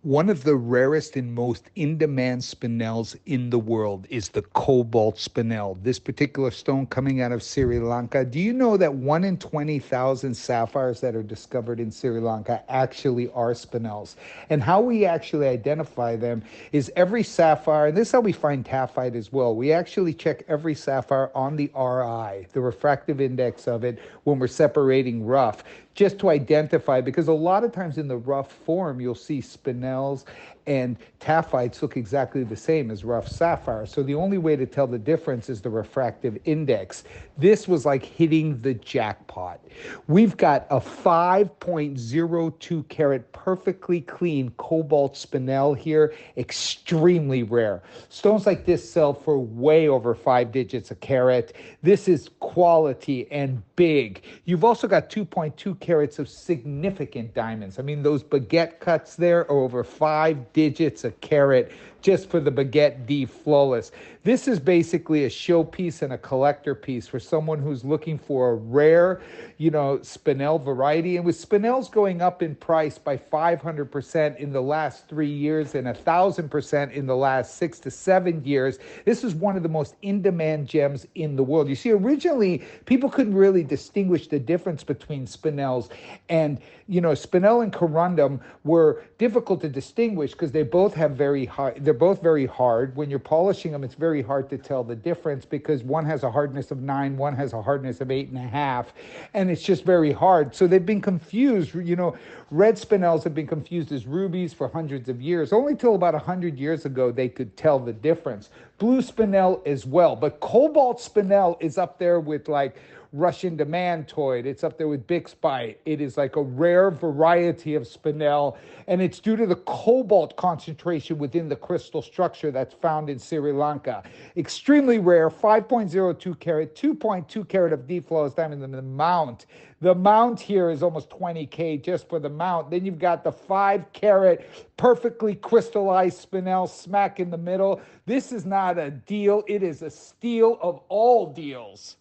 One of the rarest and most in-demand spinels in the world is the Cobalt spinel. This particular stone coming out of Sri Lanka. Do you know that 1 in 20,000 sapphires that are discovered in Sri Lanka actually are spinels? And how we actually identify them is every sapphire, and this is how we find taphite as well. We actually check every sapphire on the RI, the refractive index of it, when we're separating rough, just to identify, because a lot of times in the rough form, you'll see spinels and taphites look exactly the same as rough sapphire. So the only way to tell the difference is the refractive index. This was like hitting the jackpot. We've got a 5.02 carat perfectly clean cobalt spinel here, extremely rare. Stones like this sell for way over 5 digits a carat. This is quality and big. You've also got 2.2 carats of significant diamonds. I mean, those baguette cuts there are over 5 digits a carat just for the baguette D flawless. This is basically a showpiece and a collector piece for someone who's looking for a rare, spinel variety. And with spinels going up in price by 500% in the last 3 years and 1,000% in the last 6 to 7 years, this is one of the most in-demand gems in the world. You see, originally, people couldn't really distinguish the difference between spinels. And, spinel and corundum were difficult to distinguish because they both have they're both very hard. When you're polishing them, it's very hard to tell the difference because one has a hardness of 9, one has a hardness of 8.5, and it's just very hard. So they've been confused. Red spinels have been confused as rubies for hundreds of years. Only till about 100 years ago they could tell the difference. Blue spinel as well, but cobalt spinel is up there with like Russian demantoid. It's up there with Bixby. It is like a rare variety of spinel, and it's due to the cobalt concentration within the crystal structure that's found in Sri Lanka. Extremely rare, 5.02 carat, 2.2 carat of deep flawless diamond in the mount. The mount here is almost 20K just for the mount. Then you've got the 5 carat, perfectly crystallized spinel smack in the middle. This is not a deal. It is a steal of all deals.